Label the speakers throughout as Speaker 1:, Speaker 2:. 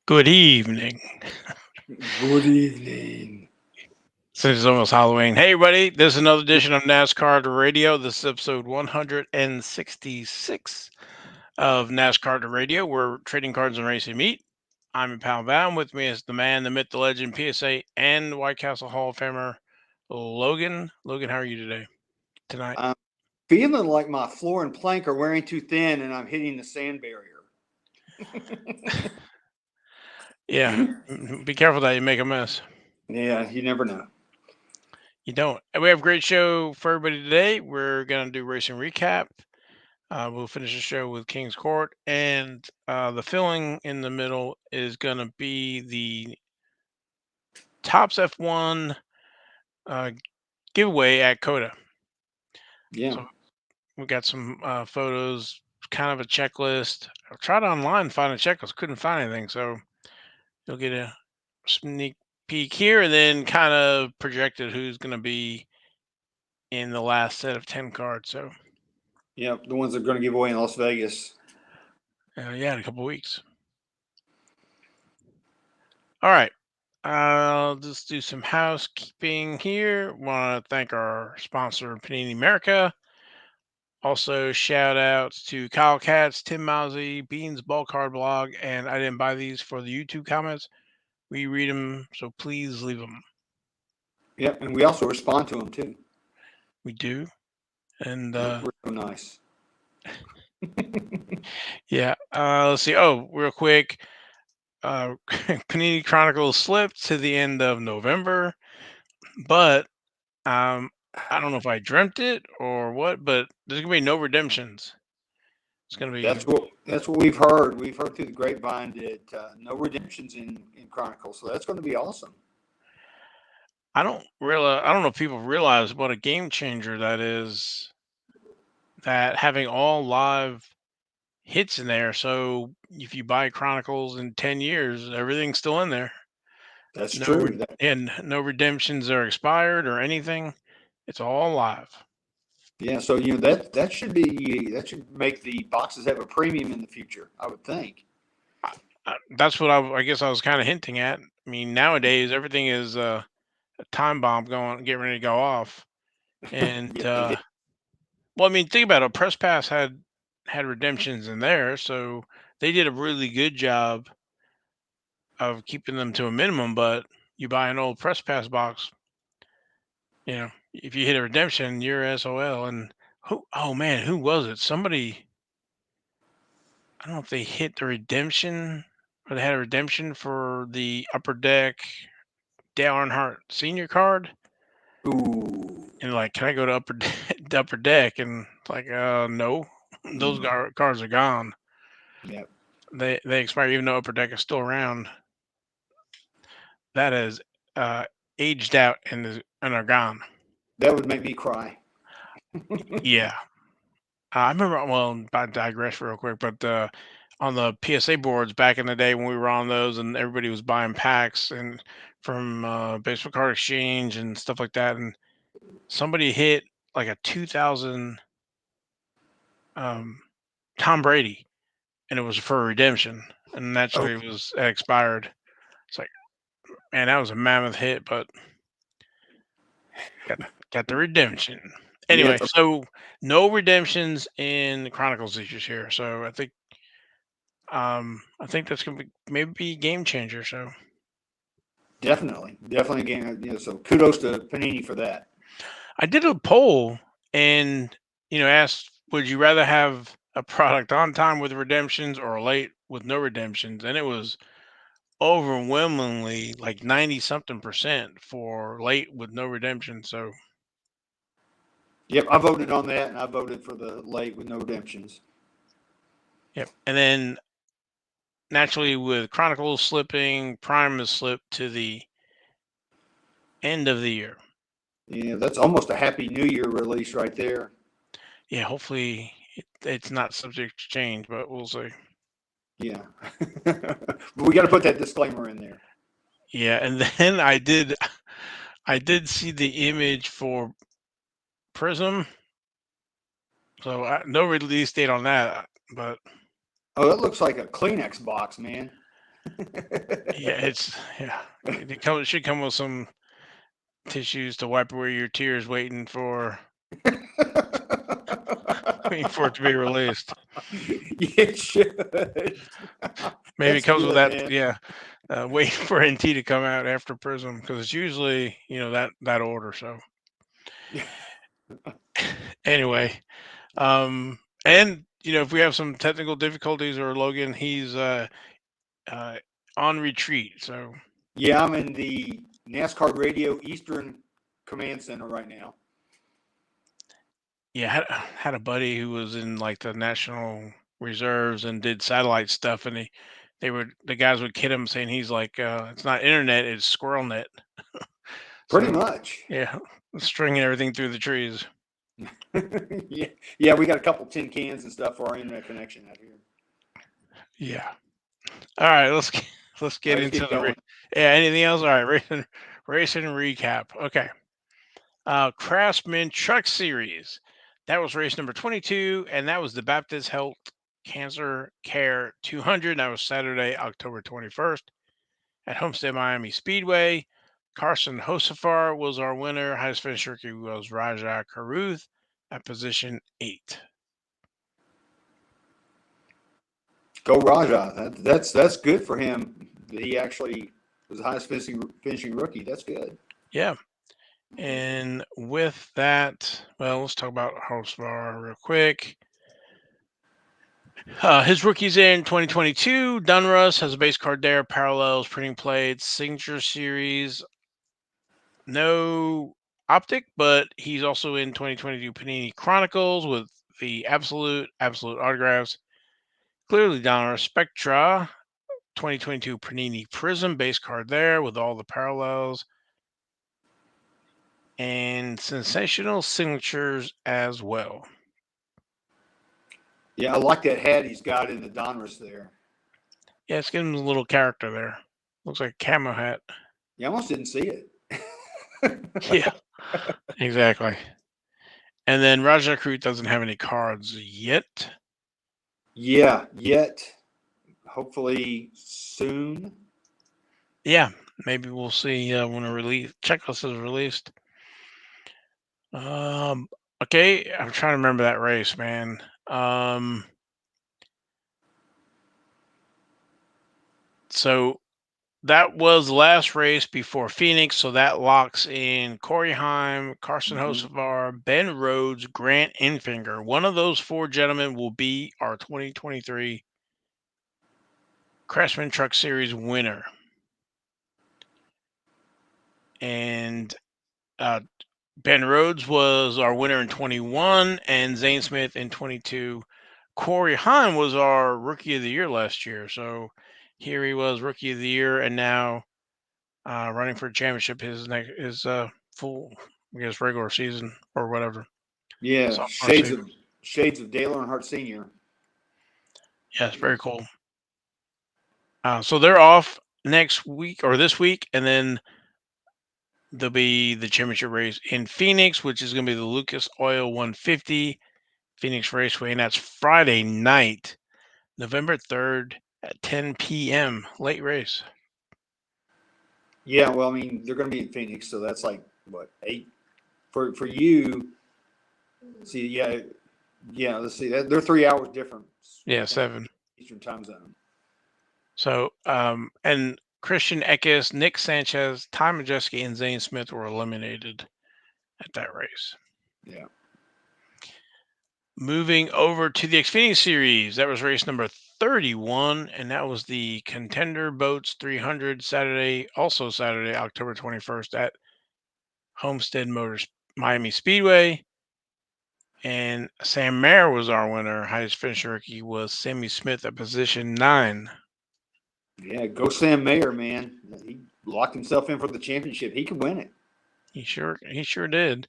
Speaker 1: Good evening.
Speaker 2: Good evening.
Speaker 1: Since it's almost Halloween. Hey, everybody. This is another edition of NasCard Radio. This is episode 166 of NasCard Radio, where trading cards and racing meet. I'm your pal Val. With me is the man, the myth, the legend, PSA, and White Castle Hall of Famer, Logan. Logan, how are you today? Tonight?
Speaker 2: I'm feeling like my floor and plank are wearing too thin and I'm hitting the sand barrier.
Speaker 1: Yeah. Be careful that you make a mess.
Speaker 2: Yeah, you never know.
Speaker 1: You don't. And we have a great show for everybody today. We're going to do racing recap. We'll finish the show with King's Court, and the filling in the middle is going to be the Tops F1 uh, giveaway at CODA.
Speaker 2: Yeah.
Speaker 1: So we got some photos, kind of a checklist. I tried online to find a checklist, couldn't find anything. So you'll get a sneak peek here, and then kind of projected who's going to be in the last set of 10 cards. So
Speaker 2: Yeah, the ones that are going to give away in Las Vegas.
Speaker 1: yeah, in a couple weeks. All right. I'll just do some housekeeping here. Want to thank our sponsor, Panini America. Also, shout outs to Kyle Katz, Tim Mousy, Beans Ball Card Blog, and I didn't buy these for the YouTube comments. We read them, so please leave them.
Speaker 2: Yep, and we also respond to them too.
Speaker 1: We do. And
Speaker 2: We're so nice.
Speaker 1: yeah, let's see. Oh, real quick. Panini Chronicles slipped to the end of November, but I don't know if I dreamt it or what, but there's gonna be no redemptions. It's gonna be.
Speaker 2: That's what we've heard. We've heard through the grapevine that no redemptions in Chronicles, so that's going to be awesome.
Speaker 1: I don't realize. I don't know if people realize what a game changer that is. That having all live hits in there. So if you buy Chronicles in 10 years, everything's still in there.
Speaker 2: That's
Speaker 1: No,
Speaker 2: true.
Speaker 1: and no redemptions are expired or anything. It's all live.
Speaker 2: Yeah, so that should make the boxes have a premium in the future, I would think.
Speaker 1: That's what I guess I was kind of hinting at. I mean, nowadays everything is a time bomb getting ready to go off. And
Speaker 2: Yeah,
Speaker 1: well, I mean, think about it. Press Pass had redemptions in there, so they did a really good job of keeping them to a minimum. But you buy an old Press Pass box, if you hit a redemption, you're SOL. And who? Oh man, who was it? Somebody. I don't know if they hit the redemption or they had a redemption for the Upper Deck Dale Earnhardt Senior card.
Speaker 2: ooh,
Speaker 1: And like, can I go to the Upper Deck? And it's like, no, those cards are gone.
Speaker 2: yeah,
Speaker 1: They expire even though Upper Deck is still around. That is uh, aged out and are gone.
Speaker 2: that would make me cry.
Speaker 1: Yeah, I remember. Well, I digress real quick, but on the PSA boards back in the day when we were on those, and everybody was buying packs and from Baseball Card Exchange and stuff like that, and somebody hit like a 2000 um, Tom Brady, and it was for redemption, and
Speaker 2: Oh,
Speaker 1: naturally it expired. It's like, man, that was a mammoth hit, but got got the redemption.
Speaker 2: yeah,
Speaker 1: Anyway, so no redemptions in the Chronicles issues here. So I think that's gonna be maybe game changer. So
Speaker 2: definitely a game. So kudos to Panini for that.
Speaker 1: I did a poll and asked, would you rather have a product on time with redemptions or late with no redemptions? And it was overwhelmingly like 90 something percent for late with no redemption. So
Speaker 2: Yep, I voted on that, and I voted for the late with no redemptions.
Speaker 1: yep. And then naturally with Chronicles slipping, Prime has slipped to the end of the year.
Speaker 2: Yeah, that's almost a Happy New Year release right there.
Speaker 1: Yeah, hopefully it's not subject to change, but we'll see.
Speaker 2: Yeah, but we got to put that disclaimer in there.
Speaker 1: Yeah, and then I did see the image for Prism, so no release date on that. But
Speaker 2: Oh, that looks like a Kleenex box, man.
Speaker 1: Yeah, it should come with some tissues to wipe away your tears, waiting for it to be released.
Speaker 2: It should.
Speaker 1: Maybe it
Speaker 2: That's
Speaker 1: comes with
Speaker 2: good,
Speaker 1: that.
Speaker 2: man.
Speaker 1: Yeah, waiting for NT to come out after Prism because it's usually that order. So anyway, and if we have some technical difficulties or Logan, he's uh on retreat. So
Speaker 2: Yeah, I'm in the NasCard Radio Eastern Command Center right now.
Speaker 1: yeah, had a buddy who was in like the national reserves and did satellite stuff, and the guys would kid him saying he's like it's not internet, it's squirrel net.
Speaker 2: Pretty
Speaker 1: So
Speaker 2: much.
Speaker 1: yeah, stringing everything through the trees.
Speaker 2: Yeah, yeah, we got a couple tin cans and stuff for our internet connection out here.
Speaker 1: Yeah. All right, let's
Speaker 2: All
Speaker 1: get
Speaker 2: right, let's
Speaker 1: into
Speaker 2: get
Speaker 1: the
Speaker 2: going.
Speaker 1: yeah. Anything else? All right, racing recap. Okay. Craftsman Truck Series. That was race number 22, and that was the Baptist Health Cancer Care 200. That was Saturday, October 21st at Homestead-Miami Speedway. Carson Hocevar was our winner. Highest finished rookie was Rajah Caruth at position 8.
Speaker 2: Go Rajah. That's good for him. He actually was the highest finishing rookie. That's good.
Speaker 1: Yeah. And with that, well, let's talk about Hocevar real quick. His rookies in 2022. Dunruss has a base card there, parallels, printing plates, signature series. No optic, but he's also in 2022 Panini Chronicles with the absolute autographs. Clearly Donner Spectra 2022 Panini Prism base card there with all the parallels and sensational signatures as well.
Speaker 2: Yeah, I like that hat he's got in the Donruss there.
Speaker 1: Yeah, it's giving him a little character there. Looks like a camo hat.
Speaker 2: You almost didn't see it.
Speaker 1: Yeah, exactly. And then Rajah Caruth doesn't have any cards yet.
Speaker 2: Yeah, yet. Hopefully soon.
Speaker 1: Yeah, maybe we'll see when a checklist is released. Um, okay, I'm trying to remember that race, man. So that was the last race before Phoenix, so that locks in Corey Heim, Carson
Speaker 2: Hmm.
Speaker 1: Hocevar, Ben Rhodes, Grant Enfinger. One of those four gentlemen will be our 2023 Craftsman Truck Series winner. And Ben Rhodes was our winner in 21, and Zane Smith in 22. Corey Heim was our Rookie of the Year last year. So here he was, Rookie of the Year, and now running for a championship his full, I guess, regular season or whatever.
Speaker 2: Yeah,
Speaker 1: Sophomore season.
Speaker 2: shades of Dale Earnhardt Sr.
Speaker 1: Yes, very cool. So they're off next week or this week, and then there'll be the championship race in Phoenix, which is going to be the Lucas Oil 150 Phoenix Raceway, and that's Friday night, November 3rd at 10 p.m. Late race.
Speaker 2: Yeah, well, I mean, they're going to be in Phoenix, so that's like what, 8 for you. See, yeah. Let's see. They're 3 hours different.
Speaker 1: Yeah, 7.
Speaker 2: Eastern time zone.
Speaker 1: So, and Christian Eckes, Nick Sanchez, Ty Majeski, and Zane Smith were eliminated at that race.
Speaker 2: Yeah.
Speaker 1: Moving over to the Xfinity Series, that was race number 31, and that was the Contender Boats 300 also Saturday, October 21st at Homestead Motors Miami Speedway. And Sam Mayer was our winner. Highest finished rookie was Sammy Smith at position 9.
Speaker 2: Yeah, go Sam Mayer, man. He locked himself in for the championship. He could win it.
Speaker 1: He sure did.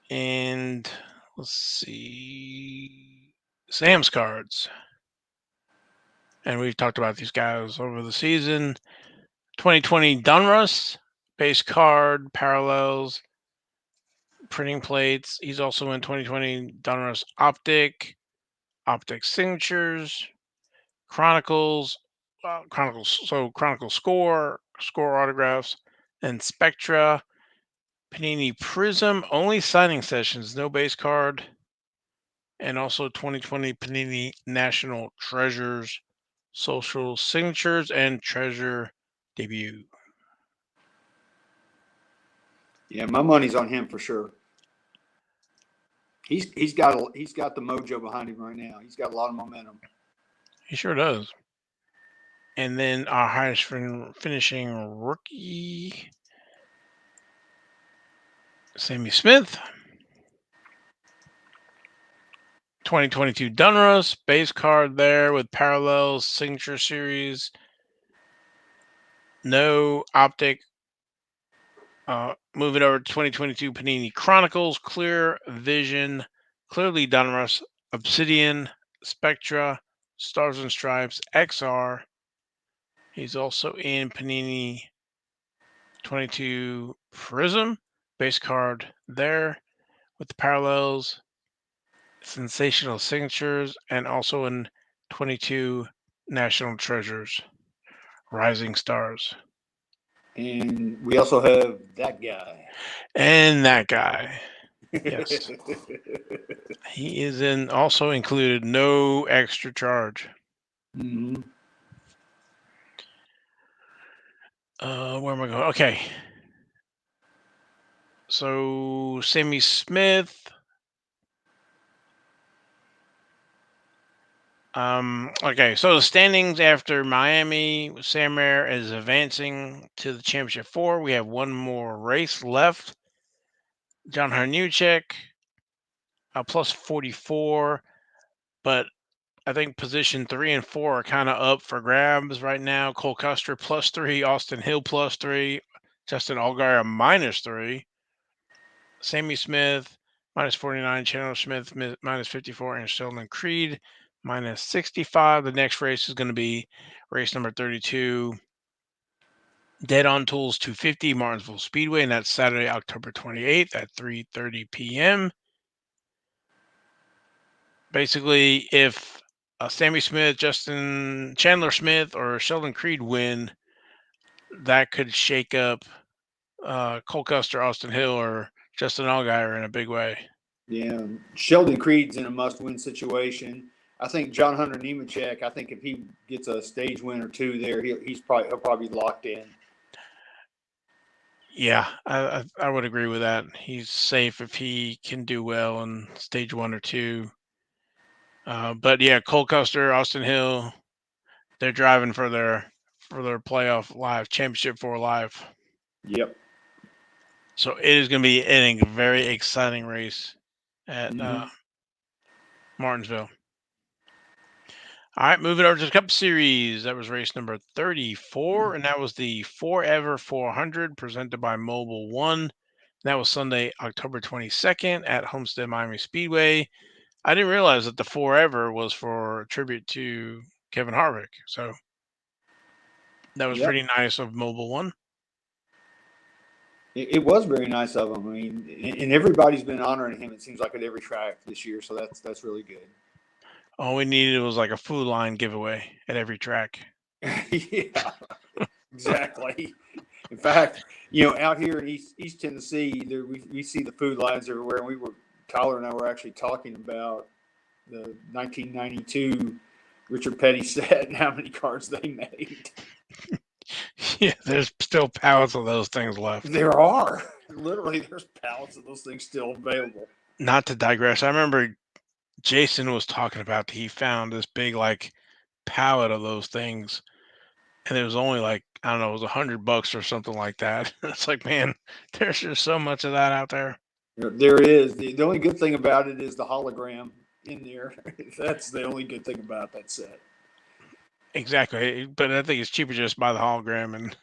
Speaker 1: And let's see, Sam's cards. And we've talked about these guys over the season. 2020 Dunruss, base card, parallels, printing plates. He's also in 2020 Donruss Optic signatures, Chronicles, Chronicles. So Chronicles score autographs, and Spectra, Panini Prism only signing sessions, no base card, and also 2020 Panini National Treasures, social signatures, and treasure debut.
Speaker 2: Yeah, my money's on him for sure. He's got the mojo behind him right now. He's got a lot of momentum.
Speaker 1: He sure does. And then our highest finishing rookie, Sammy Smith. 2022 Donruss base card there with parallels, signature series, no optic. Moving over to 2022 Panini Chronicles, Clear Vision, Clearly Donruss, Obsidian, Spectra, Stars and Stripes, XR. He's also in Panini 22 Prism, base card there with the parallels, sensational signatures, and also in 22 National Treasures, Rising Stars.
Speaker 2: And we also have that guy.
Speaker 1: And that guy. Yes. He is also included, no extra charge.
Speaker 2: Mm-hmm.
Speaker 1: Where am I going? Okay. So Sammy Smith. Okay, so the standings after Miami, Sam Air is advancing to the championship 4. We have one more race left. John Hernuchek, plus 44, but I think position 3 and 4 are kind of up for grabs right now. Cole Custer plus 3, Austin Hill plus 3, Justin Allgaier minus 3, Sammy Smith minus 49, Chandler Smith minus 54, and Sheldon Creed minus 65. The next race is going to be race number 32, Dead on Tools 250, Martinsville Speedway, and that's Saturday, October 28th at 3:30 p.m. Basically, if Sammy Smith, Justin Chandler Smith, or Sheldon Creed win, that could shake up Cole Custer, Austin Hill, or Justin Allgaier in a big way.
Speaker 2: Yeah, Sheldon Creed's in a must-win situation. I think John Hunter Nemechek, I think if he gets a stage win or two there, he'll probably be locked in.
Speaker 1: Yeah, I would agree with that. He's safe if he can do well in stage 1 or 2. But yeah, Cole Custer, Austin Hill, they're driving for their playoff live championship 4 live.
Speaker 2: Yep.
Speaker 1: So it is going to be a very exciting race at Martinsville. All right, moving over to the Cup Series. That was race number 34, and that was the Forever 400 presented by Mobile One. That was Sunday, October 22nd at Homestead-Miami Speedway. I didn't realize that the Forever was for a tribute to Kevin Harvick. So that was pretty nice of Mobile One.
Speaker 2: It was very nice of him. I mean, and everybody's been honoring him, it seems like, at every track this year. So that's really good.
Speaker 1: All we needed was like a food line giveaway at every track.
Speaker 2: Yeah, exactly. In fact, out here in East Tennessee, we see the food lines everywhere. And Tyler and I were actually talking about the 1992 Richard Petty set and how many cards they made.
Speaker 1: Yeah, there's still pallets of those things left.
Speaker 2: There are. Literally, there's pallets of those things still available.
Speaker 1: Not to digress, I remember Jason was talking about he found this big like pallet of those things, and it was only like, I don't know, it was $100 or something like that. It's like, man, there's just so much of that out there.
Speaker 2: There is. The only good thing about it is the hologram in there. That's the only good thing about that set.
Speaker 1: Exactly, but I think it's cheaper just to buy the hologram and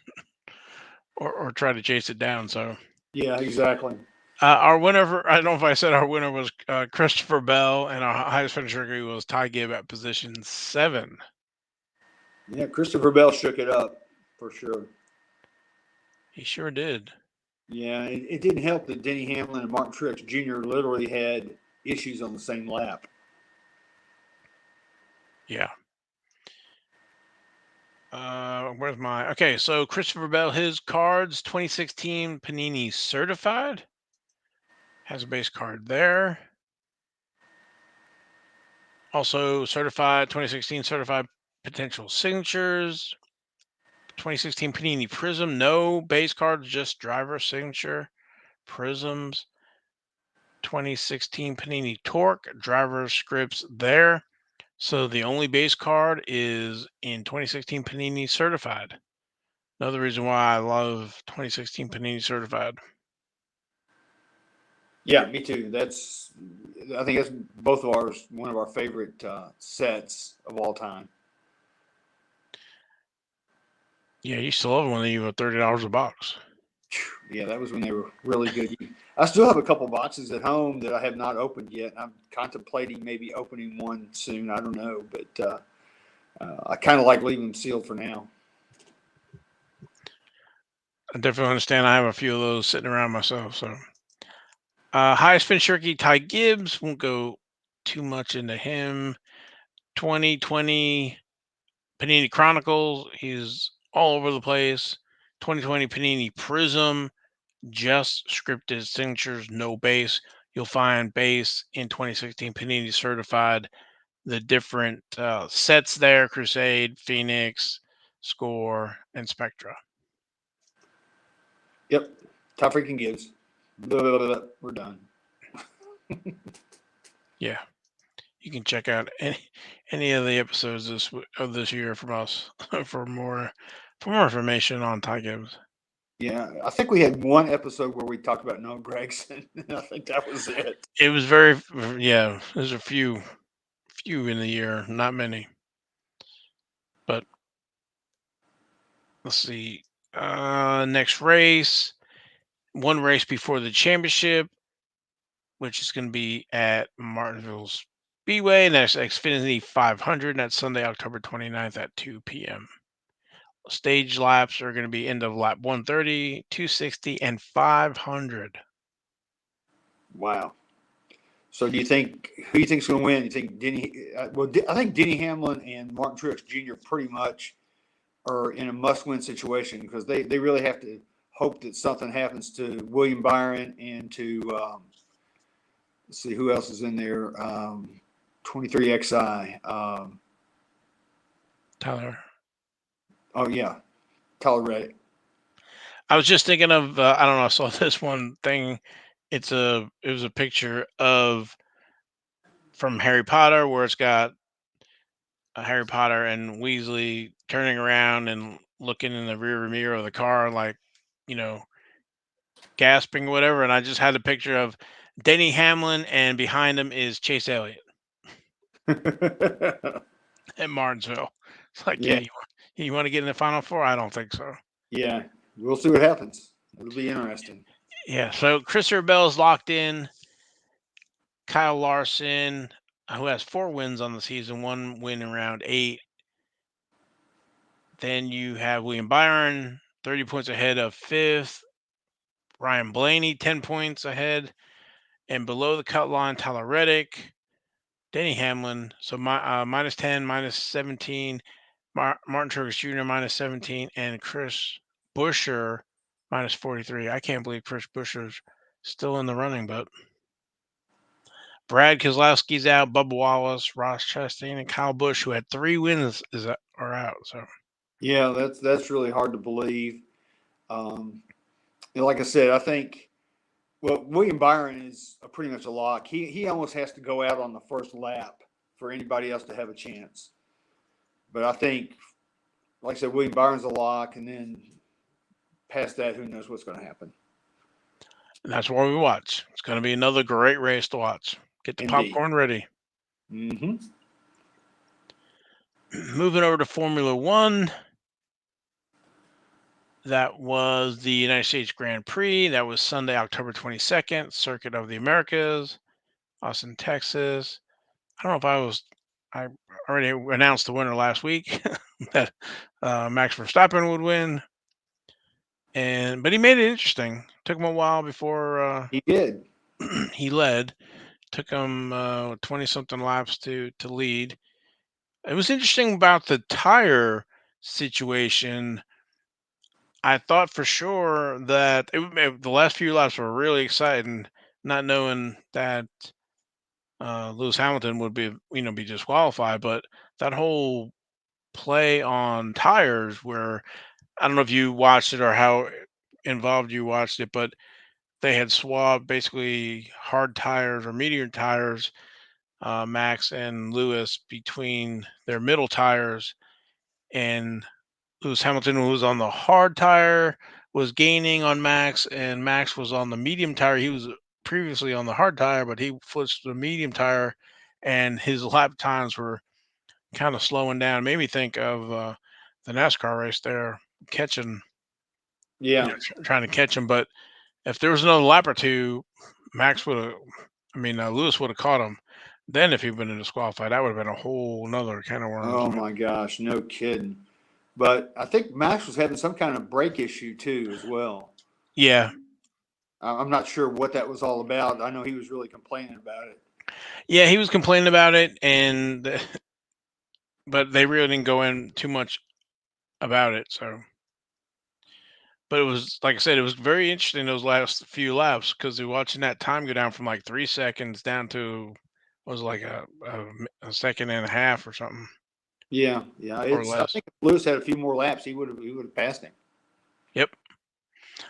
Speaker 1: or try to chase it down. So
Speaker 2: yeah, exactly.
Speaker 1: Our winner, I don't know if I said our winner was Christopher Bell, and our highest finisher rookie was Ty Gibb at position 7.
Speaker 2: Yeah, Christopher Bell shook it up for sure.
Speaker 1: He sure did.
Speaker 2: Yeah, it didn't help that Denny Hamlin and Martin Truex Jr. literally had issues on the same lap.
Speaker 1: Yeah. Where's my okay? So Christopher Bell, his cards, 2016 Panini certified, has a base card there. Also certified 2016 certified potential signatures. 2016 Panini Prism, no base cards, just driver signature prisms. 2016 Panini Torque, driver scripts there. So the only base card is in 2016 Panini certified. Another reason why I love 2016 Panini certified.
Speaker 2: Yeah, me too. I think that's both of ours. One of our favorite sets of all time.
Speaker 1: Yeah, you still love it when they give you $30 a box.
Speaker 2: Yeah, that was when they were really good. I still have a couple boxes at home that I have not opened yet. I'm contemplating maybe opening one soon. I don't know, but I kind of like leaving them sealed for now.
Speaker 1: I definitely understand. I have a few of those sitting around myself. So, highest finish rookie Ty Gibbs, won't go too much into him. 2020 Panini Chronicles, he's all over the place. 2020 Panini Prism, just scripted signatures, no base. You'll find base in 2016 Panini certified. The different sets there: Crusade, Phoenix, Score, and Spectra.
Speaker 2: Yep, Ty freaking Gibbs. Blah, blah, blah, blah. We're done.
Speaker 1: Yeah, you can check out any of the episodes of this year from us for more information on Ty Gibbs.
Speaker 2: Yeah, I think we had one episode where we talked about Noah Gregson. I think that was it.
Speaker 1: It was very yeah. There's a few in the year, not many. But let's see. Next race, one race before the championship, which is going to be at Martinsville Speedway. And that's Xfinity 500. That's Sunday, October 29th at 2 p.m. Stage laps are going to be end of lap 130, 260, and 500.
Speaker 2: Wow. So, do you think who you think's going to win? You think Denny? I think Denny Hamlin and Martin Truex Jr. pretty much are in a must-win situation because they really have to hope that something happens to William Byron and to let's see who else is in there. 23XI.
Speaker 1: Tyler.
Speaker 2: Oh yeah, Tyler Reddick.
Speaker 1: I was just thinking of I don't know. I saw this one thing. It was a picture of from Harry Potter where it's got Harry Potter and Weasley turning around and looking in the rear mirror of the car, like you know, gasping or whatever. And I just had a picture of Denny Hamlin, and behind him is Chase Elliott at Martinsville. It's like,
Speaker 2: Yeah,
Speaker 1: yeah, you want to get in the Final Four? I don't think so.
Speaker 2: yeah. We'll see what happens. It'll be interesting.
Speaker 1: Yeah. So Christopher Bell's locked in. Kyle Larson, who has 4 wins on the season, 1 win in round 8. Then you have William Byron, 30 points ahead of 5th. Ryan Blaney, 10 points ahead. And below the cut line, Tyler Reddick, Denny Hamlin. So minus 10, minus 17. Martin Truex Jr. minus 17. And Chris Buescher minus 43. I can't believe Chris Buescher's still in the running, but Brad Keselowski's out. Bubba Wallace, Ross Chastain, and Kyle Busch, who had 3 wins, are out. So
Speaker 2: Yeah, that's really hard to believe. Like I said, I think William Byron is pretty much a lock. He almost has to go out on the first lap for anybody else to have a chance. But I think, like I said, William Byron's a lock, and then past that, who knows what's going to happen.
Speaker 1: and that's why we watch. It's going to be another great race to watch. Get the
Speaker 2: Indeed.
Speaker 1: popcorn ready.
Speaker 2: Mm-hmm.
Speaker 1: Moving over to Formula One. That was the United States Grand Prix. That was Sunday, October 22nd, Circuit of the Americas, Austin, Texas. I don't know if I already announced the winner last week that Max Verstappen would win. But he made it interesting. Took him a while before
Speaker 2: He did.
Speaker 1: he led. Took him 20 something laps to lead. It was interesting about the tire situation, I thought for sure that the last few laps were really exciting, not knowing that Lewis Hamilton would be disqualified. But that whole play on tires, where I don't know if you watched it or how involved you watched it, but they had swapped basically hard tires or medium tires, Max and Lewis, between their middle tires, and Lewis Hamilton, who was on the hard tire, was gaining on Max, and Max was on the medium tire. He was previously on the hard tire, but he switched to the medium tire, and his lap times were kind of slowing down. It made me think of the NASCAR race there, catching,
Speaker 2: Yeah.
Speaker 1: trying to catch him. But if there was another lap or two, Max would have, Lewis would have caught him. Then, if he'd been disqualified, that would have been a whole nother can of worms.
Speaker 2: Oh my gosh, no kidding. But I think Max was having some kind of brake issue too, as well.
Speaker 1: Yeah,
Speaker 2: I'm not sure what that was all about. I know he was really complaining about it.
Speaker 1: yeah, he was complaining about it, but they really didn't go in too much about it. So, but it was like I said, it was very interesting those last few laps, because you're watching that time go down from like 3 seconds down to, was it like a second and a half or something,
Speaker 2: Yeah, yeah.
Speaker 1: or
Speaker 2: I
Speaker 1: less.
Speaker 2: think if Lewis had a few more laps, he would have passed him.
Speaker 1: Yep.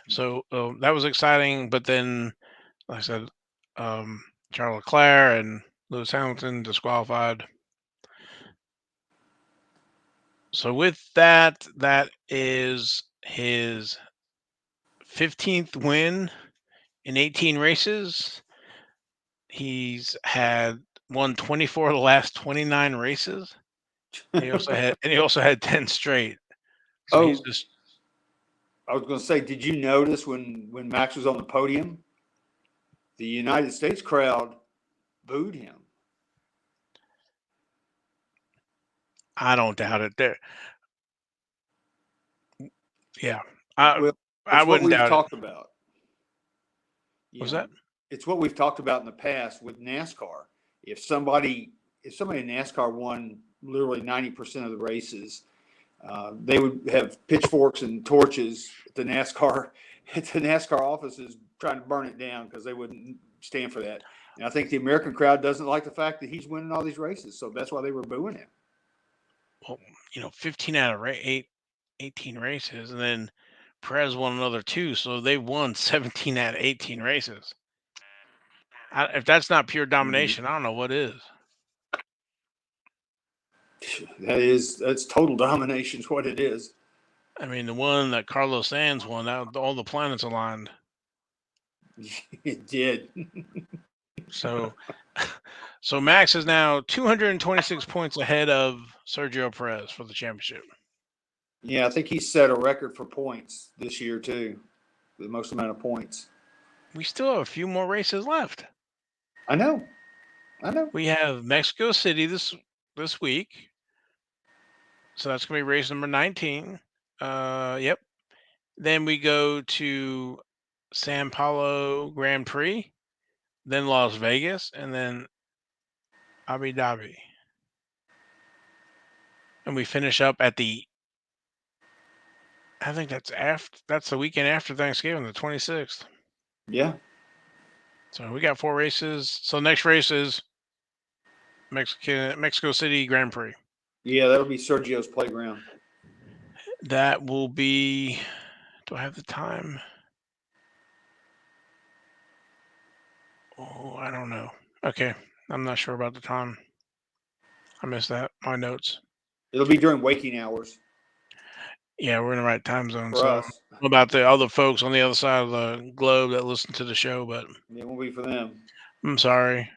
Speaker 1: So that was exciting, but then, like I said, Charles Leclerc and Lewis Hamilton disqualified. So with that, that is his 15th win in 18 races. He's had won 24 of the last 29 races. He also had 10 straight. So he's
Speaker 2: Oh,
Speaker 1: just,
Speaker 2: I was going to say, did you notice when Max was on the podium, the United States crowd booed him?
Speaker 1: I don't doubt it. There, yeah, I
Speaker 2: Well,
Speaker 1: I
Speaker 2: it's what
Speaker 1: wouldn't
Speaker 2: we've
Speaker 1: doubt it.
Speaker 2: talked about.
Speaker 1: Was
Speaker 2: You
Speaker 1: that?
Speaker 2: know, it's what we've talked about in the past with NASCAR. If somebody if somebody in NASCAR won literally 90% of the races, they would have pitchforks and torches at the NASCAR offices trying to burn it down because they wouldn't stand for that. And I think the American crowd doesn't like the fact that he's winning all these races, so that's why they were booing him.
Speaker 1: Well, 15 out of 18 races, and then Perez won another two, so they won 17 out of 18 races. If that's not pure
Speaker 2: Mhm.
Speaker 1: domination, I don't know what is.
Speaker 2: That's total domination is what it is.
Speaker 1: I mean, the one that Carlos Sainz won, that all the planets aligned.
Speaker 2: It did.
Speaker 1: So, so Max is now 226 points ahead of Sergio Perez for the championship.
Speaker 2: Yeah, I think he set a record for points this year too, the most amount of points.
Speaker 1: We still have a few more races left.
Speaker 2: I know, I know.
Speaker 1: We have Mexico City this week, so that's gonna be race number 19. Yep. Then we go to San Paulo Grand Prix, then Las Vegas, and then Abu Dhabi. And we finish up at I think that's the weekend after Thanksgiving, the 26th.
Speaker 2: Yeah,
Speaker 1: So we got 4 races. So next race is Mexico City Grand Prix.
Speaker 2: yeah, that'll be Sergio's playground.
Speaker 1: That will be, do I have the time? Oh, I don't know. Okay. I'm not sure about the time. I missed that. My notes.
Speaker 2: It'll be during waking hours
Speaker 1: Yeah, we're in the right time zone.
Speaker 2: for
Speaker 1: So
Speaker 2: us.
Speaker 1: about the other folks on the other side of the globe that listen to the show, but
Speaker 2: It won't be for them.
Speaker 1: I'm sorry.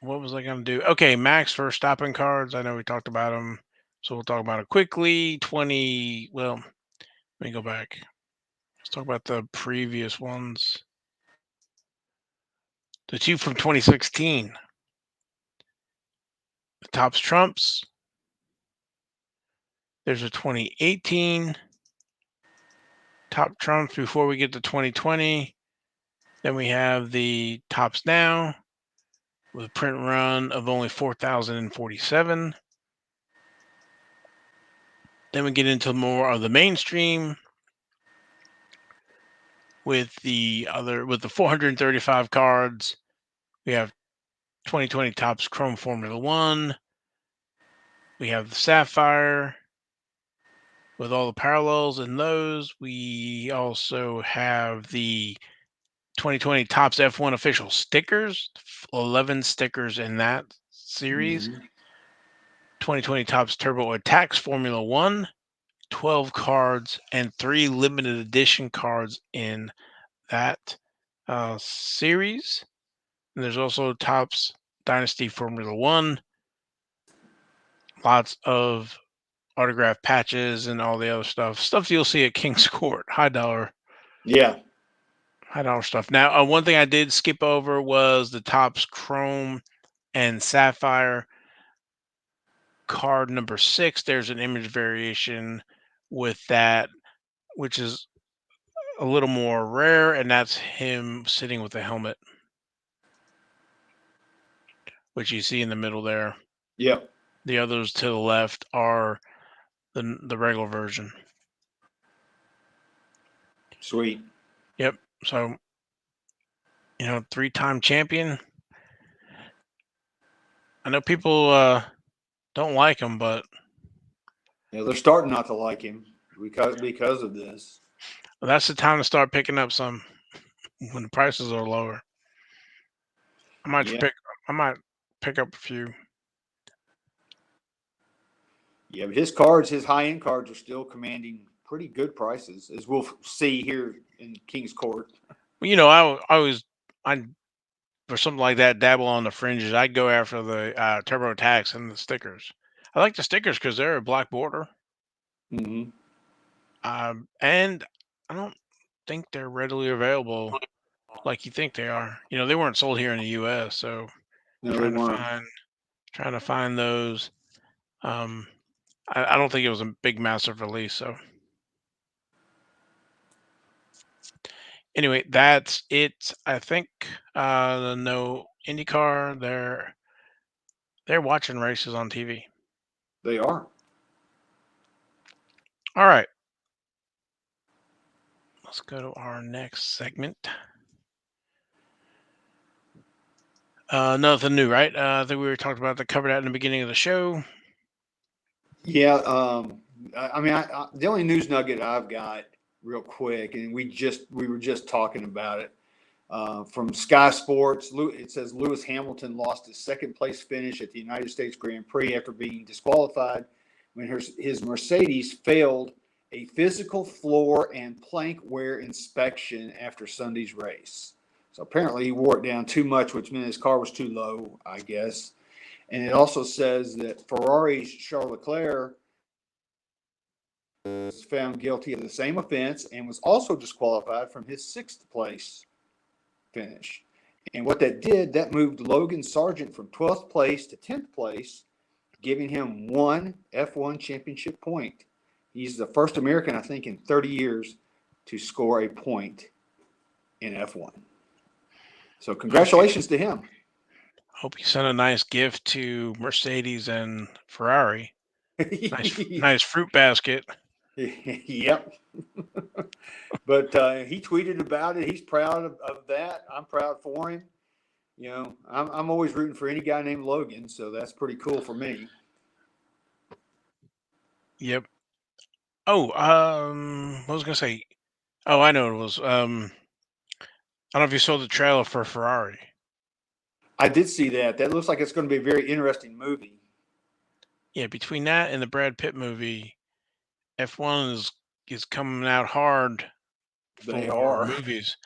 Speaker 1: What was I going to do? Okay, Max Verstappen cards. I know we talked about them, so we'll talk about it quickly. 20. Well, let me go back. Let's talk about the previous ones. The two from 2016. The Topps Trumps. There's a 2018 Top Trumps before we get to 2020. Then we have the Topps Now with a print run of only 4,047. Then we get into more of the mainstream with the 435 cards. We have 2020 Topps Chrome Formula One. We have the Sapphire with all the parallels in those. We also have the 2020 Topps F1 official stickers, 11 stickers in that series.
Speaker 2: Mhm.
Speaker 1: 2020 Topps Turbo Attacks Formula One, 12 cards, and 3 limited edition cards in that series. And there's also Topps Dynasty Formula One, lots of autograph patches and all the other stuff you'll see at King's Court,
Speaker 2: Yeah.
Speaker 1: high dollar stuff. Now, one thing I did skip over was the Topps Chrome and Sapphire card number 6. There's an image variation with that, which is a little more rare, and that's him sitting with a helmet, which you see in the middle there.
Speaker 2: Yep.
Speaker 1: The others to the left are the regular version.
Speaker 2: Sweet.
Speaker 1: Yep. So, 3-time champion. I know people don't like him, but
Speaker 2: Yeah, they're starting not to like him because of this.
Speaker 1: that's the time to start picking up some when the prices are lower. I might
Speaker 2: Yeah.
Speaker 1: pick. I might pick up a few.
Speaker 2: Yeah, but his high end cards are still commanding pretty good prices, as we'll see here in King's Court.
Speaker 1: Well, I always I for something like that dabble on the fringes. I'd go after the turbo attacks and the stickers. I like the stickers because they're a black border,
Speaker 2: Mm-hmm.
Speaker 1: and I don't think they're readily available like you think they are. They weren't sold here in the U.S., so
Speaker 2: No, they
Speaker 1: trying to
Speaker 2: weren't.
Speaker 1: find trying to find those. Um, I don't think it was a big massive release. So anyway, that's it. I think no IndyCar. They're watching races on TV.
Speaker 2: They are.
Speaker 1: All right, let's go to our next segment. Nothing new, right? I think we were talking about covered that in the beginning of the show.
Speaker 2: Yeah. I mean, the only news nugget I've got real quick, and we were just talking about it from Sky Sports. It says Lewis Hamilton lost his second place finish at the United States Grand Prix after being disqualified when his Mercedes failed a physical floor and plank wear inspection after Sunday's race. So apparently he wore it down too much, which meant his car was too low, I guess. And it also says that Ferrari's Charles Leclerc was found guilty of the same offense and was also disqualified from his sixth place finish. And what that did, that moved Logan Sargent from 12th place to 10th place, giving him one F1 championship point. He's the first American, I think, in 30 years to score a point in F1. So congratulations to him.
Speaker 1: Hope you sent a nice gift to Mercedes and Ferrari. Nice fruit basket.
Speaker 2: Yep. But he tweeted about it. He's proud of that. I'm proud for him. I'm always rooting for any guy named Logan, so that's pretty cool for me.
Speaker 1: Yep. Oh, what was I gonna say? Oh, I know it was. I don't know if you saw the trailer for Ferrari.
Speaker 2: I did see that. That looks like it's going to be a very interesting movie.
Speaker 1: Yeah, between that and the Brad Pitt movie, F1 is coming out hard
Speaker 2: They
Speaker 1: for
Speaker 2: are.
Speaker 1: movies.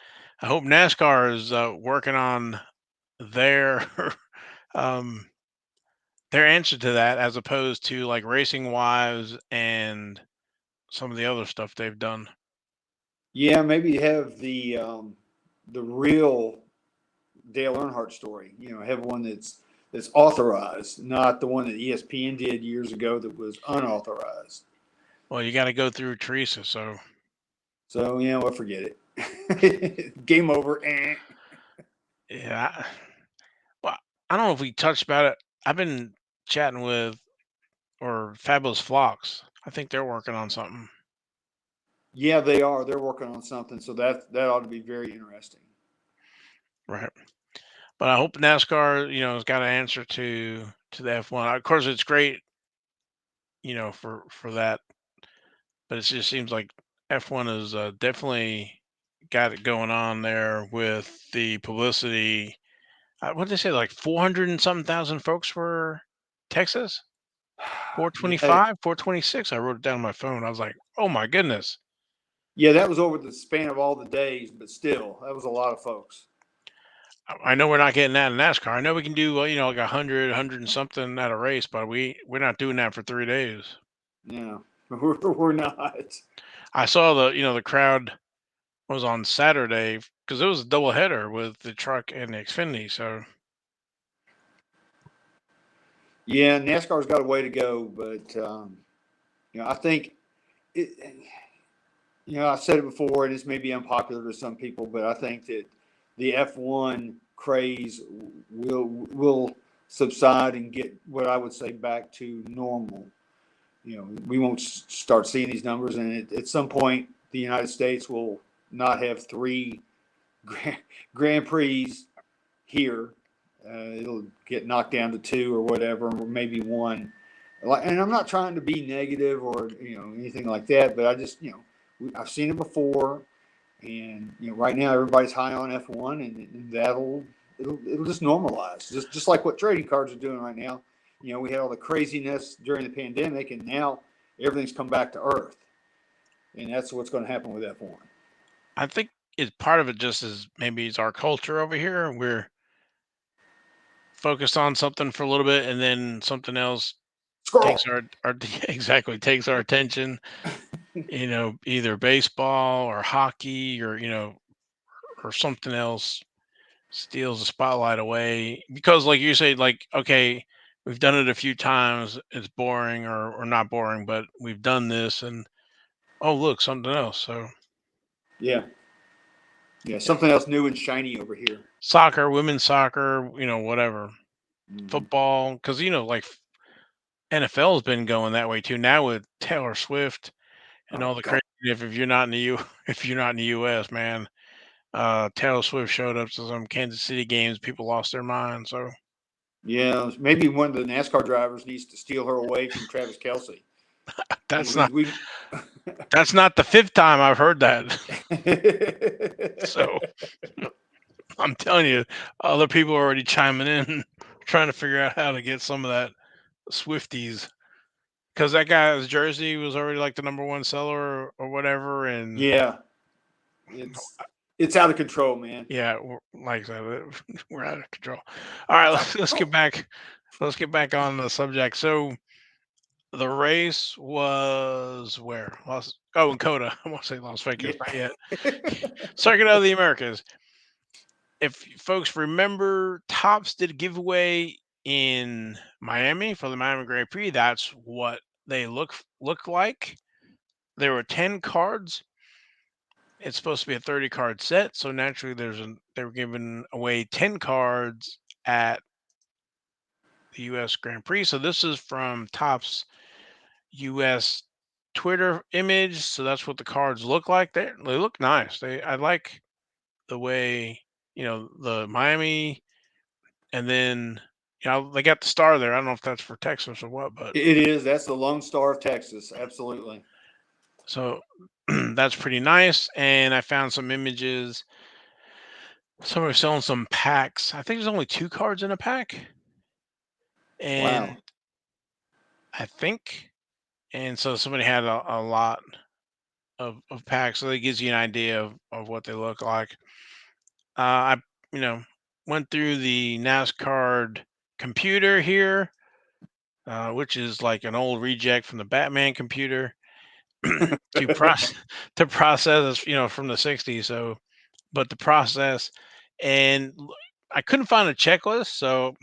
Speaker 1: I hope NASCAR is working on their um, their answer to that, as opposed to like Racing Wives and some of the other stuff they've done.
Speaker 2: Yeah, maybe have the real Dale Earnhardt story. Have one that's authorized, not the one that ESPN did years ago that was unauthorized.
Speaker 1: Well, you got to go through Teresa, so
Speaker 2: So well, forget it. Game over.
Speaker 1: yeah. Well, I don't know if we touched about it. I've been chatting with or Fabulous Flocks. I think they're working on something.
Speaker 2: Yeah, they are. They're working on something, so that ought to be very interesting.
Speaker 1: Right. But I hope NASCAR, has got an answer to the F1. Of course, it's great, for that, but it just seems like F1 is definitely got it going on there with the publicity. What did they say? Like 400 and something thousand folks were Texas?
Speaker 2: Yeah,
Speaker 1: 425, 426. I wrote it down on my phone. I was like, oh my goodness.
Speaker 2: yeah, that was over the span of all the days, but still, that was a lot of folks.
Speaker 1: I know we're not getting that in NASCAR. I know we can do, like 100 and something at a race, but we're not doing that for 3 days.
Speaker 2: Yeah, we're not.
Speaker 1: I saw the crowd was on Saturday because it was a double header with the truck and the Xfinity. So
Speaker 2: Yeah, NASCAR's got a way to go, but I think it. I've said it before, and this may be unpopular to some people, but I think that the F1 craze will subside and get what I would say back to normal. We won't start seeing these numbers, and at some point, the United States will not have three Grand Prix here. It'll get knocked down to two or whatever, or maybe one. And I'm not trying to be negative or anything like that, but I just I've seen it before, and right now everybody's high on F1, and it'll just normalize, just like what trading cards are doing right now. We had all the craziness during the pandemic, and now everything's come back to earth, and that's what's going to happen with F1.
Speaker 1: I think it's part of it just is maybe it's our culture over here. We're focused on something for a little bit and then something else takes
Speaker 2: Squirrel.
Speaker 1: our exactly takes our attention, either baseball or hockey or something else steals the spotlight away because like you say, like, okay, we've done it a few times, it's boring or not boring, but we've done this and oh look, something else. So
Speaker 2: Yeah, yeah,
Speaker 1: yeah.
Speaker 2: something else new and shiny over here.
Speaker 1: Soccer, women's soccer, whatever.
Speaker 2: Mm-hmm.
Speaker 1: Football, because like NFL has been going that way too now with Taylor Swift and
Speaker 2: Oh
Speaker 1: all the
Speaker 2: God.
Speaker 1: crazy. If you're not in the if you're not in the U.S., man, Taylor Swift showed up to some Kansas City games. People lost their mind. So
Speaker 2: Yeah, maybe one of the NASCAR drivers needs to steal her away from Travis Kelsey.
Speaker 1: that's not
Speaker 2: We
Speaker 1: that's not the fifth time I've heard that. So I'm telling you, other people are already chiming in, trying to figure out how to get some of that Swifties because that guy's jersey was already like the number one seller or whatever, and
Speaker 2: yeah, it's out of control, man.
Speaker 1: yeah, like I said, we're out of control. All right,
Speaker 2: It's out of
Speaker 1: let's get
Speaker 2: control.
Speaker 1: back. Let's get back on the subject. So the race was where? in CODA. I want to say Las
Speaker 2: Yeah.
Speaker 1: Vegas, not yet. Circuit of the Americas. If folks remember, Tops did a giveaway in Miami for the Miami Grand Prix. That's what they look like. There were 10 cards. It's supposed to be a 30 card set, so naturally they were giving away 10 cards at the US Grand Prix. So this is from Top's US Twitter image. So that's what the cards look like. They look nice. I like the way, the Miami, and then they got the star there. I don't know if that's for Texas or what, but
Speaker 2: It is. That's the Lone Star of Texas. Absolutely.
Speaker 1: so that's pretty nice. And I found some images. Somebody was selling some packs. I think there's only 2 cards in a pack.
Speaker 2: Wow.
Speaker 1: And I think, and so somebody had a lot of packs, so that gives you an idea of what they look like. I, you know, went through the NasCard computer here, which is like an old reject from the Batman computer to process from the '60s. So, but the process, and I couldn't find a checklist, so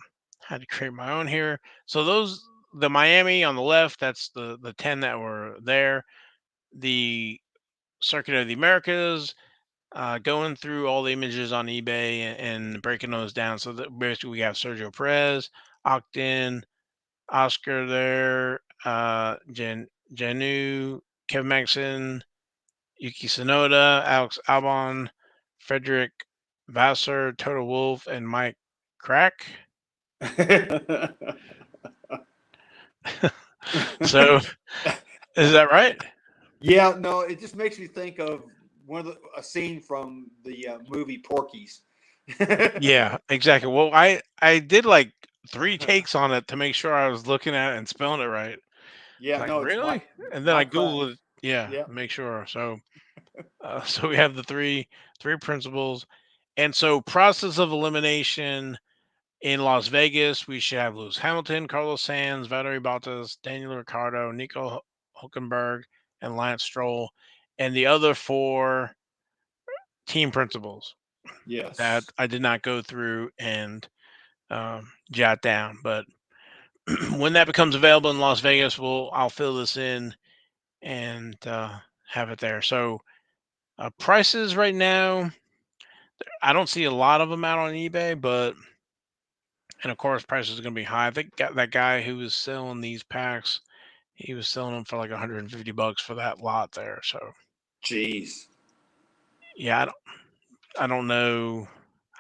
Speaker 1: I had to create my own here. So the Miami on the left, that's the 10 that were there. The Circuit of the Americas, going through all the images on eBay and breaking those down. So that basically we have Sergio Perez, Octin, Oscar there, Janu, Kevin Maxon, Yuki Tsunoda, Alex Albon, Frederick Vassar, Toto Wolff, and Mike Crack. So, is that right?
Speaker 2: Yeah, no, it just makes me think of a scene from the movie Porky's.
Speaker 1: Yeah, exactly. Well, I did like 3 takes on it to make sure I was looking at it and spelling it right.
Speaker 2: Yeah,
Speaker 1: Like,
Speaker 2: no, it's
Speaker 1: really? And then I
Speaker 2: Mike Crack.
Speaker 1: Googled it, yeah,
Speaker 2: Yeah.
Speaker 1: make sure. So, so we have the three principles. And so process of elimination in Las Vegas, we should have Lewis Hamilton, Carlos Sainz, Valtteri Bottas, Daniel Ricciardo, Nico Hulkenberg, and Lance Stroll. And the other 4 team principles that
Speaker 2: Yes.
Speaker 1: I did not go through and jot down. But when that becomes available in Las Vegas, I'll fill this in and have it there. So prices right now, I don't see a lot of them out on eBay, but and of course prices are going to be high. I think that guy who was selling these packs, he was selling them for like $150 for that lot there. So
Speaker 2: Jeez.
Speaker 1: yeah, I don't know.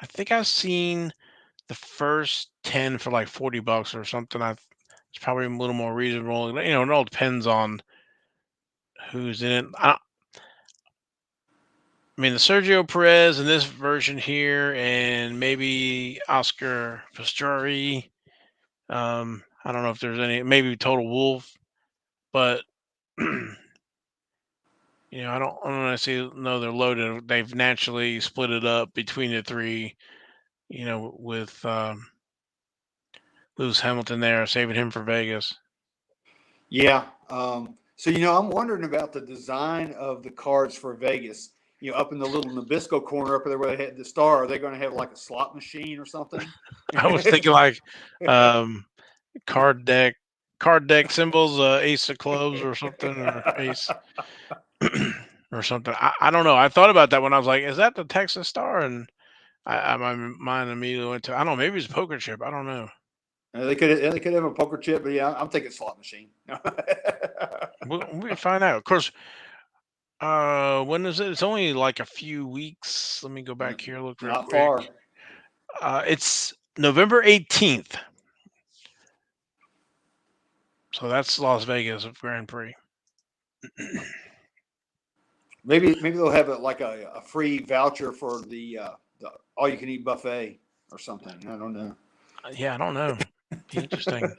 Speaker 1: I think I've seen the first 10 for like $40 or something. It's probably a little more reasonable. It all depends on who's in it. I mean, the Sergio Perez in this version here, and maybe Oscar Pistori. I don't know if there's any, maybe Total Wolf, but I don't necessarily know they're loaded. They've naturally split it up between the 3. With Lewis Hamilton there, saving him for Vegas.
Speaker 2: Yeah. So I'm wondering about the design of the cards for Vegas. Up in the little Nabisco corner up there where they had the star, are they going to have like a slot machine or something?
Speaker 1: I was thinking like um, card deck, symbols, ace of clubs or something, or ace or something. I don't know. I thought about that when I was like, is that the Texas Star? And my mind immediately went to, I don't know, maybe it's a poker chip. I don't know.
Speaker 2: They could have a poker chip, but yeah, I'm thinking slot machine.
Speaker 1: We'll find out. Of course, when is it? It's only like a few weeks. Let me go back here, look real
Speaker 2: Not
Speaker 1: quick.
Speaker 2: far.
Speaker 1: It's November 18th. So that's Las Vegas Grand Prix.
Speaker 2: Maybe they'll have like a free voucher for the all you can eat buffet or something. I don't know.
Speaker 1: Yeah, I don't know. Be interesting.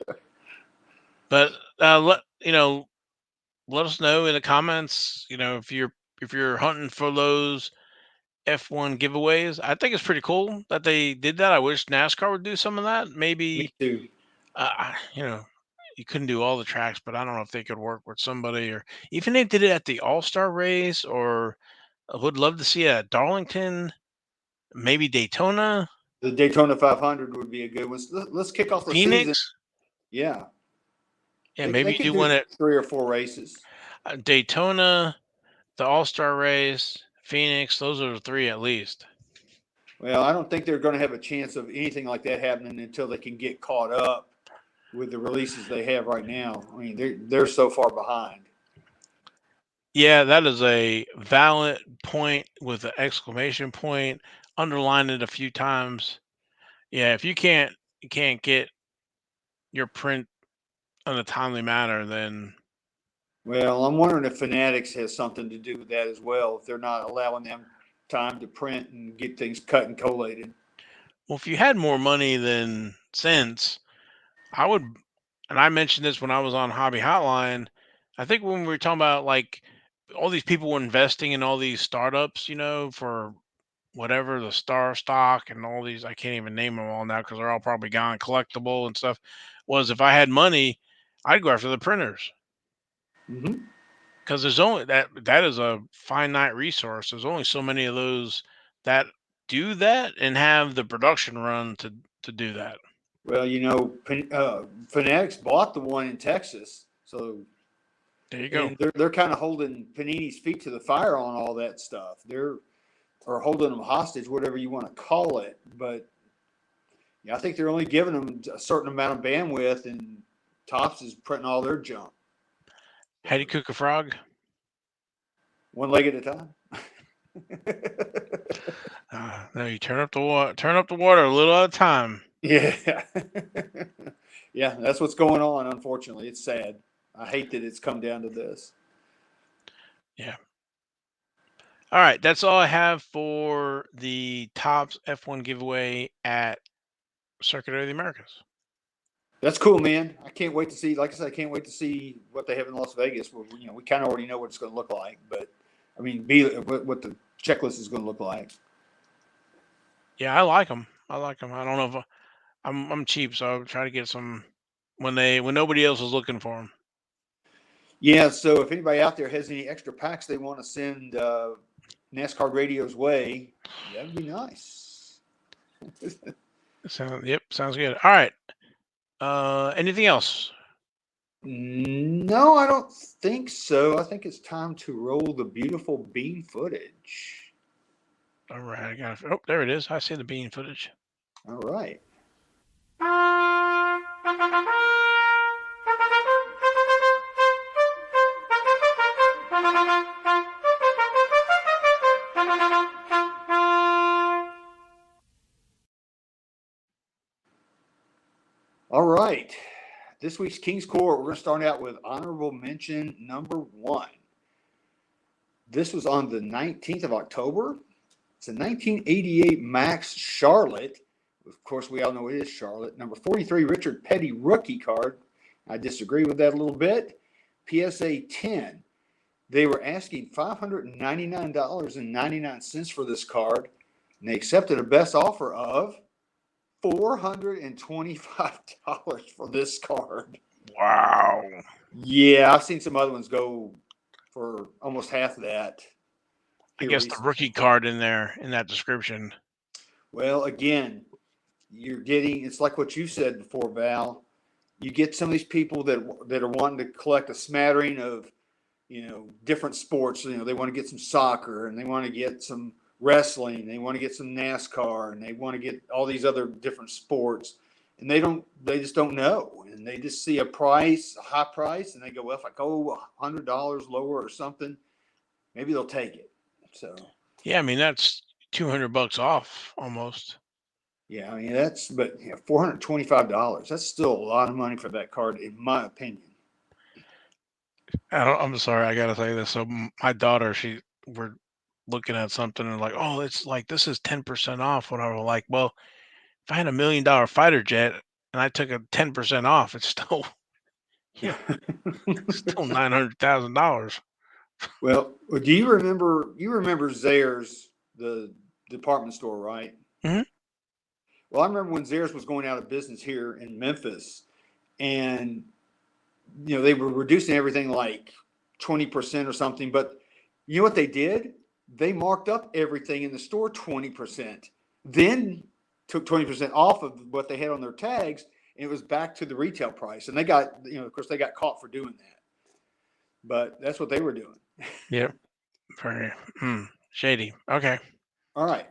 Speaker 1: But let us know in the comments. If you're hunting for those F1 giveaways. I think it's pretty cool that they did that. I wish NASCAR would do some of that.
Speaker 2: Me
Speaker 1: Maybe
Speaker 2: too.
Speaker 1: you couldn't do all the tracks, but I don't know if they could work with somebody, or even they did it at the All Star race, or I would love to see it at Darlington, maybe Daytona,
Speaker 2: The Daytona 500 would be a good one. So let's kick off the season.
Speaker 1: Phoenix.
Speaker 2: Yeah,
Speaker 1: Yeah,
Speaker 2: they
Speaker 1: maybe
Speaker 2: could
Speaker 1: do
Speaker 2: do
Speaker 1: one at
Speaker 2: 3 or 4 races.
Speaker 1: Daytona, the All Star race, Phoenix. Those are the 3 at least.
Speaker 2: Well, I don't think they're going to have a chance of anything like that happening until they can get caught up with the releases they have right now. I mean, they're so far behind.
Speaker 1: Yeah, that is a valid point with an exclamation point. Underline it a few times. Yeah, if you can't get your print in a timely manner, then
Speaker 2: Well, I'm wondering if Fanatics has something to do with that as well. If they're not allowing them time to print and get things cut and collated.
Speaker 1: well, if you had more money than sense, I would. And I mentioned this when I was on Hobby Hotline. I think when we were talking about like all these people were investing in all these startups, for whatever the star stock and all these, I can't even name them all now because they're all probably gone, collectible and stuff. Was if I had money, I'd go after the printers
Speaker 2: Mm-hmm.
Speaker 1: because there's only that is a finite resource. There's only so many of those that do that and have the production run to do that.
Speaker 2: Well, Fanatics bought the one in Texas, so
Speaker 1: There you go.
Speaker 2: and they're kind of holding Panini's feet to the fire on all that stuff. They're or holding them hostage, whatever you want to call it. But yeah, I think they're only giving them a certain amount of bandwidth, and Topps is printing all their junk.
Speaker 1: How do you cook a frog?
Speaker 2: One leg at a time.
Speaker 1: No, you turn up the water. Turn up the water a little at a time.
Speaker 2: Yeah. Yeah, that's what's going on, unfortunately. It's sad. I hate that it's come down to this.
Speaker 1: Yeah. All right, that's all I have for the Topps F1 giveaway at Circuit of the Americas.
Speaker 2: That's cool, man. I can't wait to see. Like I said, I can't wait to see what they have in Las Vegas. We kind of already know what it's going to look like, but I mean, what the checklist is going to look like.
Speaker 1: Yeah, I like them. I like them. I don't know if I'm cheap, so I'll try to get some when nobody else is looking for them.
Speaker 2: Yeah. So if anybody out there has any extra packs they want to send NasCard Radio's way, that'd be nice.
Speaker 1: Sounds good. All right. Anything else?
Speaker 2: No, I don't think so. I think it's time to roll the beautiful bean footage.
Speaker 1: All right, I got it. Oh, there it is. I see the bean footage.
Speaker 2: All right. All right. This week's King's Court, we're going to start out with honorable mention number 1. This was on the 19th of October. It's a 1988 Max Charlotte. Of course, we all know it is Charlotte. Number 43, Richard Petty rookie card. I disagree with that a little bit. PSA 10. They were asking $599.99 for this card, and they accepted a best offer of $425 for this card.
Speaker 1: Wow.
Speaker 2: Yeah, I've seen some other ones go for almost half of that.
Speaker 1: I guess the rookie card in there in that description.
Speaker 2: Well, again, it's like what you said before, Val. You get some of these people that are wanting to collect a smattering of, different sports. They want to get some soccer and they want to get some wrestling. They want to get some NASCAR and they want to get all these other different sports. And they just don't know. And they just see a high price, and they go, well, if I go $100 lower or something, maybe they'll take it. So,
Speaker 1: yeah, I mean, that's $200 off almost.
Speaker 2: Yeah, I mean, $425. That's still a lot of money for that card, in my opinion.
Speaker 1: I'm sorry, I gotta say this. So my daughter, we're looking at something and like, oh, it's like this is 10% off. Whatever. Like, well, if I had $1 million fighter jet and I took a 10% off, it's still, still $900,000.
Speaker 2: Well, do you remember Zayre's, the department store, right?
Speaker 1: Mm-hmm.
Speaker 2: Well, I remember when Zayre's was going out of business here in Memphis, and they were reducing everything like 20% or something. But you know what they did? They marked up everything in the store 20%, then took 20% off of what they had on their tags, and it was back to the retail price. And they got, of course, they got caught for doing that. But that's what they were doing.
Speaker 1: Yep. Very shady. Okay.
Speaker 2: All right.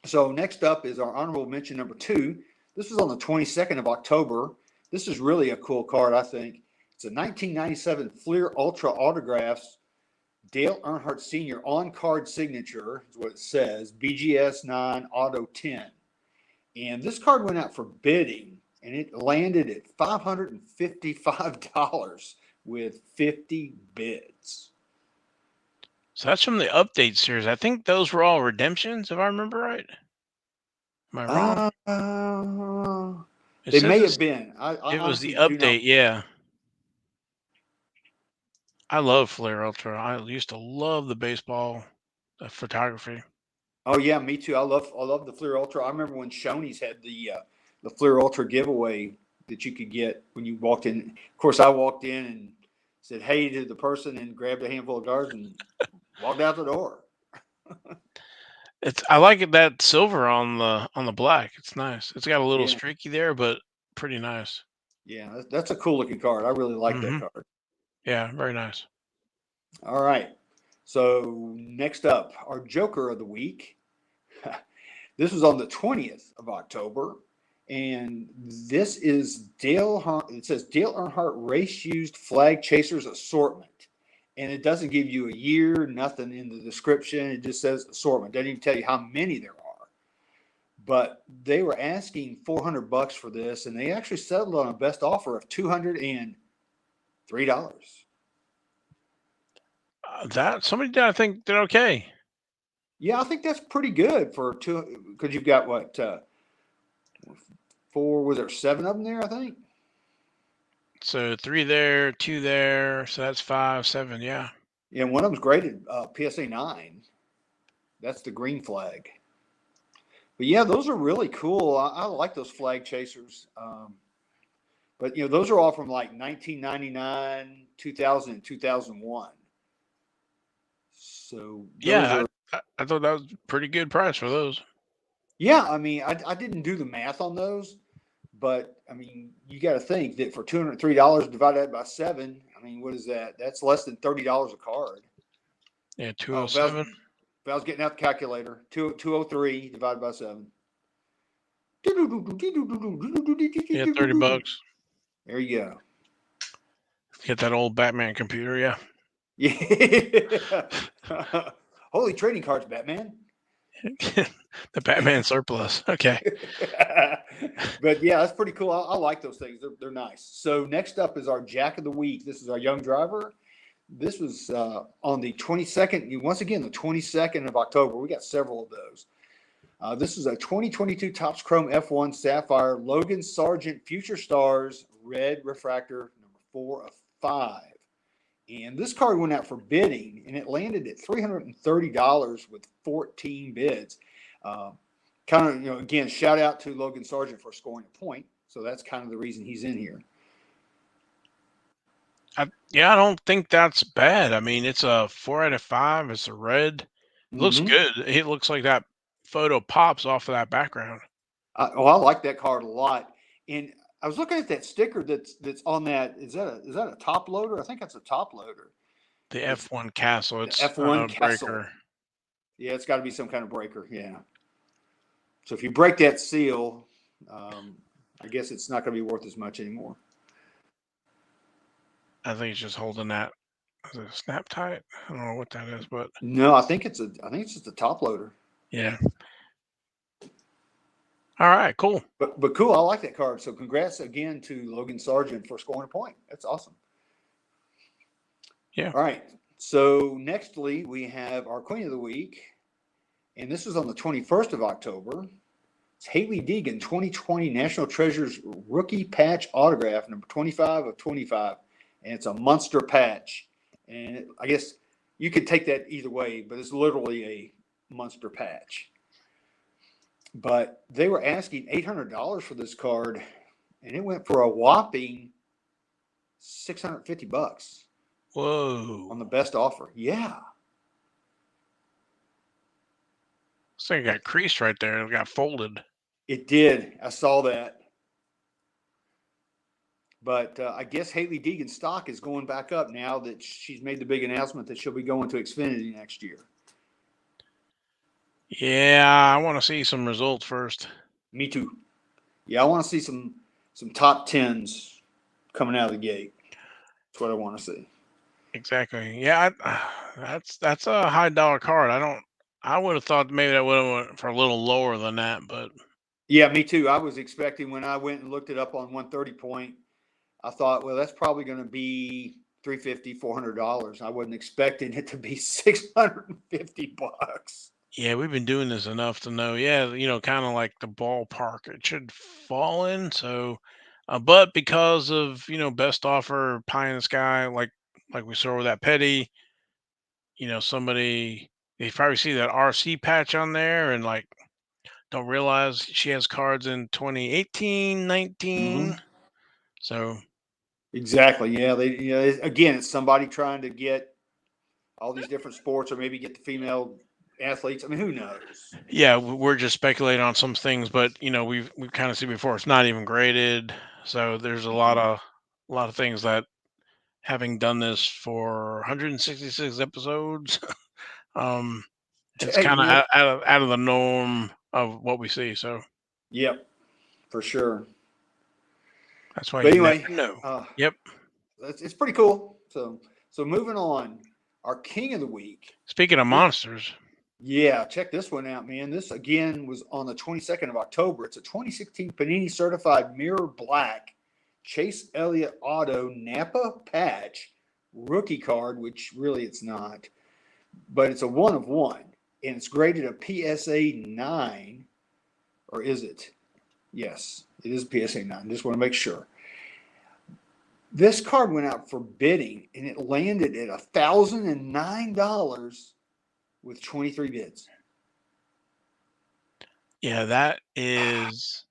Speaker 2: So next up is our honorable mention number 2. This was on the 22nd of October. This is really a cool card, I think. It's a 1997 Fleer Ultra Autographs Dale Earnhardt Sr. on-card signature, is what it says, BGS 9 Auto 10. And this card went out for bidding, and it landed at $555 with 50 bids.
Speaker 1: So that's from the update series. I think those were all redemptions, if I remember right. Am I
Speaker 2: wrong? They may have been.
Speaker 1: It was the update, yeah. I love Flair Ultra. I used to love the baseball photography.
Speaker 2: Oh yeah, me too. I love the Fleer Ultra. I remember when Shoney's had the Fleer Ultra giveaway that you could get when you walked in. Of course, I walked in and said hey to the person and grabbed a handful of cards and walked out the door.
Speaker 1: I like it, that silver on the black. It's nice. It's got a little streaky there, but pretty nice.
Speaker 2: Yeah, that's a cool looking card. I really like that card.
Speaker 1: Yeah, very nice.
Speaker 2: All right. So next up, our Joker of the week. This was on the 20th of October. And this is it says Dale Earnhardt race used flag chasers assortment. And it doesn't give you a year, nothing in the description. It just says assortment. Doesn't even tell you how many there are. But they were asking $400 for this, and they actually settled on a best offer of $203.
Speaker 1: That somebody did, I think, did okay.
Speaker 2: Yeah, I think that's pretty good for two, because you've got what, four, was there seven of them there, I think?
Speaker 1: So 3 there, 2 there, so that's 5, 7, yeah.
Speaker 2: Yeah, one of them's graded PSA 9. That's the green flag. But yeah, those are really cool. I like those flag chasers. But those are all from like 1999, 2000, and 2001. So those
Speaker 1: Yeah,
Speaker 2: are.
Speaker 1: I thought that was a pretty good price for those.
Speaker 2: Yeah, I mean, I didn't do the math on those, but I mean, you got to think that for $203 divided by 7, I mean, what is that? That's less than $30 a card.
Speaker 1: Yeah,
Speaker 2: Oh,
Speaker 1: 207.
Speaker 2: if I was getting out the calculator, 203 divided by 7.
Speaker 1: Yeah, $30.
Speaker 2: There you go.
Speaker 1: Get that old Batman computer, yeah.
Speaker 2: Yeah. Holy trading cards, Batman.
Speaker 1: The Batman surplus. Okay.
Speaker 2: But yeah, that's pretty cool. I like those things. They're nice. So next up is our Jack of the Week. This is our young driver. This was on the 22nd. Once again, the 22nd of October. We got several of those. This is a 2022 Topps Chrome F1 Sapphire Logan Sargent Future Stars Red Refractor number 4 of 5. And this card went out for bidding, and it landed at $330 with 14 bids. Kind of, again, shout out to Logan Sargent for scoring a point. So that's kind of the reason he's in here.
Speaker 1: I don't think that's bad. I mean, it's a 4 out of 5. It's a red. It looks good. It looks like that photo pops off of that background.
Speaker 2: I like that card a lot. And I was looking at that sticker that's on that. Is that a top loader? I think that's a top loader.
Speaker 1: The F1 castle. It's
Speaker 2: F1 castle.
Speaker 1: breaker.
Speaker 2: Yeah, it's got to be some kind of breaker. Yeah. So if you break that seal, I guess it's not going to be worth as much anymore.
Speaker 1: I think it's just holding that. Is it a snap tight? I don't know what that is, but
Speaker 2: no, I think it's just a top loader.
Speaker 1: Yeah. All right, cool.
Speaker 2: But cool, I like that card. So congrats again to Logan Sargent for scoring a point. That's awesome.
Speaker 1: Yeah.
Speaker 2: All right. So nextly, we have our Queen of the Week, and this is on the 21st of October. It's Haley Deegan, 2020 National Treasures Rookie Patch Autograph, number 25 of 25, and it's a monster patch. And I guess you could take that either way, but it's literally a monster patch. But they were asking $800 for this card, and it went for a whopping $650.
Speaker 1: Whoa.
Speaker 2: On the best offer. Yeah.
Speaker 1: This thing got creased right there. It got folded.
Speaker 2: It did. I saw that. But I guess Haley Deegan's stock is going back up now that she's made the big announcement that she'll be going to Xfinity next year.
Speaker 1: Yeah, I want to see some results first.
Speaker 2: Me too. Yeah, I want to see some top tens coming out of the gate. That's what I want to see.
Speaker 1: Exactly. Yeah, that's a high dollar card. I would have thought maybe that would have went for a little lower than that, but
Speaker 2: yeah, me too. I was expecting when I went and looked it up on 130 point, I thought, well, that's probably going to be $350, $400. I wasn't expecting it to be $650.
Speaker 1: yeah, we've been doing this enough to know. Yeah, kind of like the ballpark it should fall in. So, but because of best offer, pie in the sky, like we saw with that Petty, somebody they probably see that RC patch on there and like don't realize she has cards in 2018, 19.
Speaker 2: Mm-hmm.
Speaker 1: So
Speaker 2: exactly, yeah. Again, it's somebody trying to get all these different sports, or maybe get the female athletes. I mean, who knows?
Speaker 1: yeah, we're just speculating on some things, but we've kind of seen before. It's not even graded, so there's a lot of things that having done this for 166 episodes, it's kind of out of the norm of what we see. So,
Speaker 2: yep, for sure.
Speaker 1: That's why
Speaker 2: But
Speaker 1: you
Speaker 2: anyway,
Speaker 1: never know. Yep.
Speaker 2: it's pretty cool. So moving on, our king of the week.
Speaker 1: Speaking of monsters,
Speaker 2: Yeah, check this one out, man. This again was on the 22nd of October. It's a 2016 Panini Certified Mirror Black Chase Elliott Auto Napa Patch rookie card, which really it's not, but it's a 1 of 1, and it's graded a PSA 9, or is it? Yes, it is PSA 9. Just want to make sure. This card went out for bidding, and it landed at $1,009 with 23 bids.
Speaker 1: yeah, that is.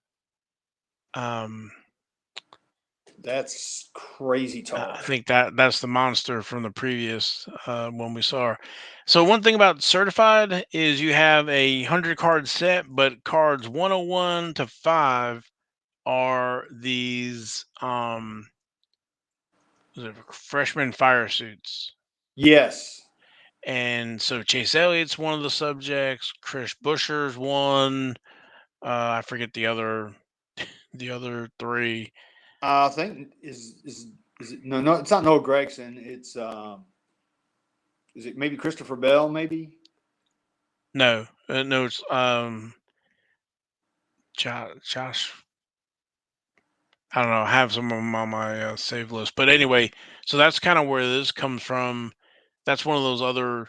Speaker 2: That's crazy talk.
Speaker 1: I think that's the monster from the previous one we saw. So one thing about certified is you have 100 card set, but cards 101 to 5 are these freshman fire suits.
Speaker 2: Yes.
Speaker 1: And so Chase Elliott's one of the subjects. Chris Buescher's one. I forget the other three.
Speaker 2: I think is it no, it's not Noah Gregson. It's is it maybe Christopher Bell, maybe?
Speaker 1: No, no, it's Josh. I don't know. I have some of them on my save list, but anyway, so that's kind of where this comes from. That's one of those other.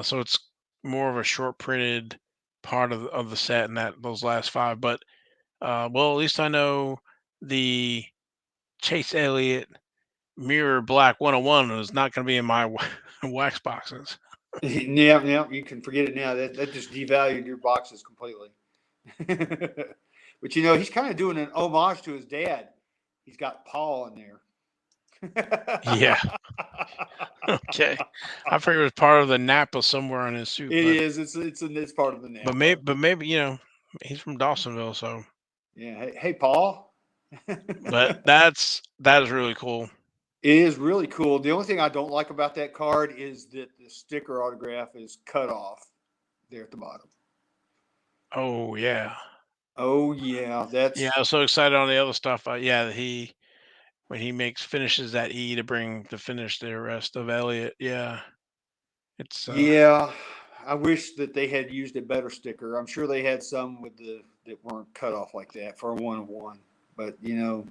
Speaker 1: So it's more of a short printed part of the set in that those last 5. But well, at least I know the Chase Elliott Mirror Black 101 is not going to be in my wax boxes.
Speaker 2: Yeah, you can forget it now. That just devalued your boxes completely. But he's kind of doing an homage to his dad. He's got Paul in there.
Speaker 1: Yeah. Okay. I figured it was part of the Napa somewhere on his suit.
Speaker 2: It is. It's part of the Napa.
Speaker 1: But maybe he's from Dawsonville, so.
Speaker 2: Yeah. Hey, Paul.
Speaker 1: But that is really cool.
Speaker 2: It is really cool. The only thing I don't like about that card is that the sticker autograph is cut off there at the bottom.
Speaker 1: Oh yeah.
Speaker 2: Oh yeah,
Speaker 1: Yeah, I was so excited on the other stuff. Yeah, when he finishes that E to finish the rest of Elliott. Yeah, it's
Speaker 2: yeah. I wish that they had used a better sticker. I'm sure they had some that weren't cut off like that for a 1 of 1, but it's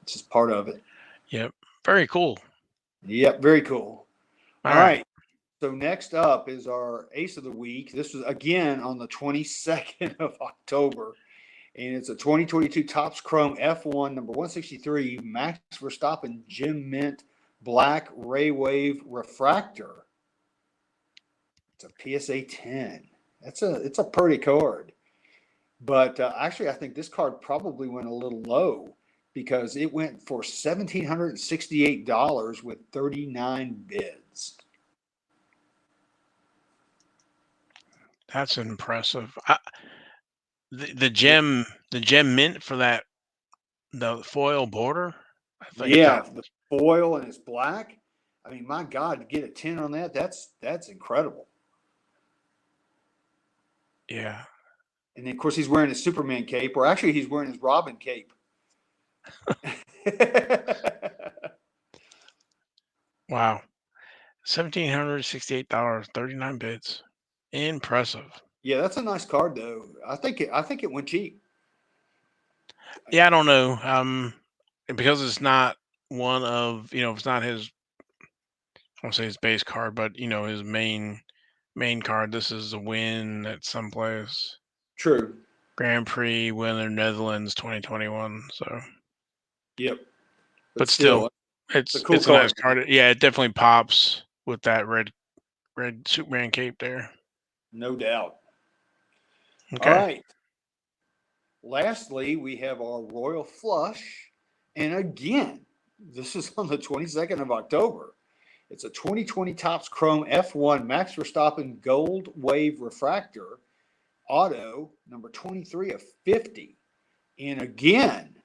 Speaker 2: just part of it.
Speaker 1: Yep, very cool.
Speaker 2: Yep, very cool.
Speaker 1: All
Speaker 2: right. So next up is our Ace of the Week. This was again on the 22nd of October, and it's a 2022 Topps Chrome F1 number 163 Max Verstappen Gem Mint Black Ray Wave Refractor. It's a PSA 10. It's a pretty card, but actually I think this card probably went a little low because it went for $1,768 with 39 bids.
Speaker 1: That's impressive. The gem mint for the foil border. I think
Speaker 2: the foil and it's black. I mean, my God, to get a 10 on that's incredible.
Speaker 1: Yeah.
Speaker 2: And then, of course, he's wearing his Superman cape, or actually he's wearing his Robin cape.
Speaker 1: Wow. $1,768, 39 bids. Impressive.
Speaker 2: Yeah, that's a nice card, though. I think it went cheap.
Speaker 1: Yeah, I don't know. Because it's not one of it's not his. I won't say his base card, but his main card. This is a win at some place.
Speaker 2: True.
Speaker 1: Grand Prix winner Netherlands 2021. So.
Speaker 2: Yep.
Speaker 1: But still, it's a nice card. Yeah, it definitely pops with that red Superman cape there.
Speaker 2: No doubt.
Speaker 1: Okay.
Speaker 2: All right. Lastly, we have our Royal Flush. And again, this is on the 22nd of October. It's a 2020 Topps Chrome F1 Max Verstappen Gold Wave Refractor Auto number 23 of 50. And again,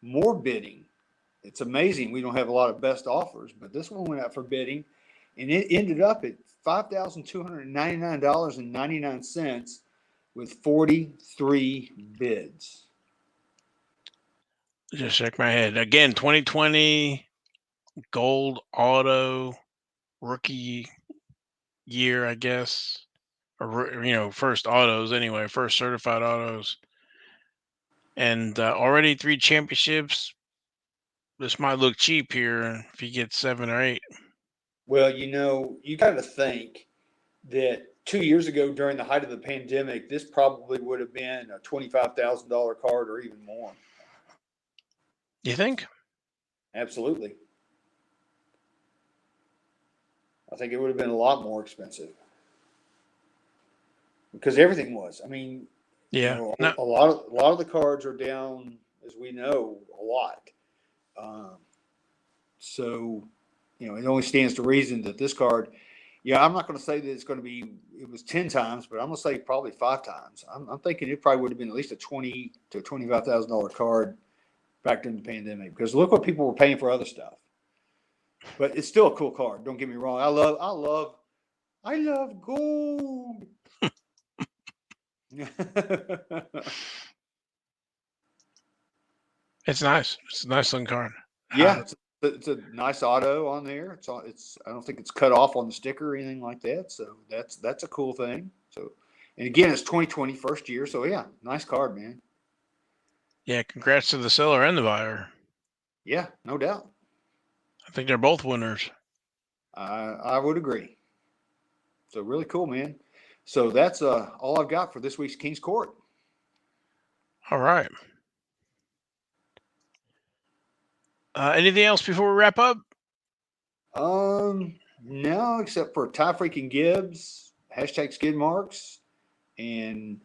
Speaker 2: more bidding. It's amazing. We don't have a lot of best offers, but this one went out for bidding, and it ended up at $5,299.99 with 43 bids.
Speaker 1: Just shake my head again. 2020 gold auto rookie year, I guess, or first autos anyway, first certified autos, and already 3 championships. This might look cheap here if you get 7 or 8.
Speaker 2: Well, you got to think that 2 years ago during the height of the pandemic, this probably would have been a $25,000 card or even more.
Speaker 1: You think?
Speaker 2: Absolutely. I think it would have been a lot more expensive because everything was. I mean,
Speaker 1: Yeah. No.
Speaker 2: a lot of the cards are down, as we know, a lot. So, it only stands to reason that this card. Yeah, I'm not going to say that it was 10 times, but I'm going to say probably 5 times. I'm thinking it probably would have been at least a $20,000 to $25,000 card back during the pandemic because look what people were paying for other stuff. But it's still a cool card. Don't get me wrong. I love gold.
Speaker 1: It's nice. It's a nice looking card.
Speaker 2: Yeah, it's a nice auto on there. I don't think it's cut off on the sticker or anything like that. So that's a cool thing. So, and again, it's 2020 first year. So yeah, nice card, man.
Speaker 1: Yeah, congrats to the seller and the buyer.
Speaker 2: Yeah, no doubt.
Speaker 1: I think they're both winners.
Speaker 2: I would agree. So really cool, man. So that's all I've got for this week's King's Court.
Speaker 1: All right. Anything else before we wrap up?
Speaker 2: No, except for Ty freaking Gibbs, hashtag skid marks, and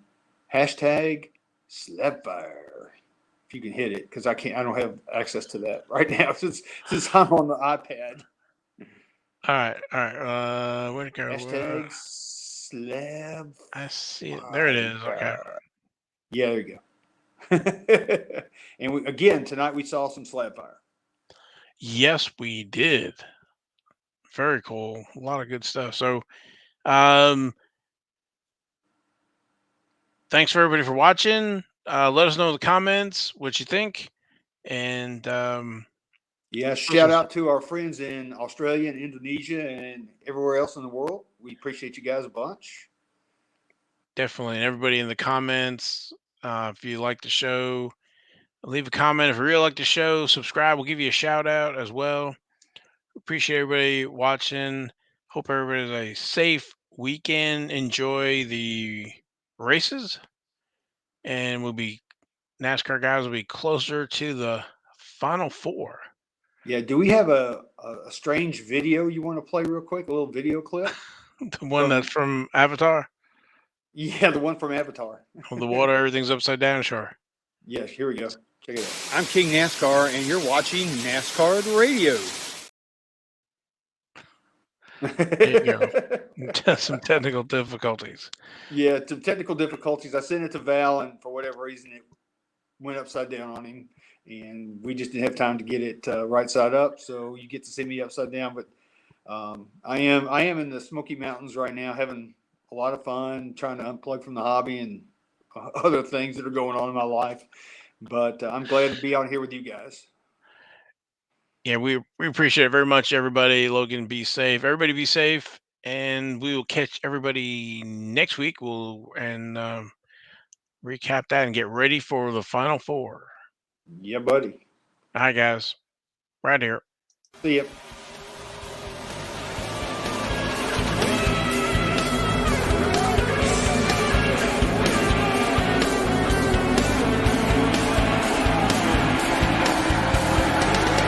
Speaker 2: hashtag slapfire. If you can hit it, because I don't have access to that right now since I'm on the iPad.
Speaker 1: All right. Where'd it go?
Speaker 2: Hashtag slab.
Speaker 1: I see it. There it is. Okay.
Speaker 2: Yeah, there you go. And again, tonight we saw some slab fire.
Speaker 1: Yes, we did. Very cool. A lot of good stuff. So, thanks for everybody for watching. Let us know in the comments what you think. And
Speaker 2: yeah, shout out to our friends in Australia and Indonesia and everywhere else in the world. We appreciate you guys a bunch.
Speaker 1: Definitely. And everybody in the comments, if you like the show, leave a comment. If you really like the show, subscribe. We'll give you a shout out as well. Appreciate everybody watching. Hope everybody has a safe weekend. Enjoy the races. And NASCAR guys will be closer to the Final Four.
Speaker 2: Yeah, do we have a strange video you want to play real quick? A little video clip?
Speaker 1: The one that's from Avatar?
Speaker 2: Yeah, the one from Avatar.
Speaker 1: On the water, everything's upside down, sure.
Speaker 2: Yes, here we go. Check it out. I'm King NASCAR, and you're watching NasCardRadio.
Speaker 1: There you go. Some technical difficulties.
Speaker 2: Yeah, some technical difficulties. I sent it to Val, and for whatever reason, it went upside down on him, and we just didn't have time to get it right side up. So you get to see me upside down. But I am in the Smoky Mountains right now, having a lot of fun, trying to unplug from the hobby and other things that are going on in my life. But I'm glad to be out here with you guys.
Speaker 1: Yeah, we appreciate it very much, everybody. Logan, be safe. Everybody be safe. And we will catch everybody next week. We'll recap that and get ready for the Final Four.
Speaker 2: Yeah, buddy.
Speaker 1: All right, guys. Right here.
Speaker 2: See ya.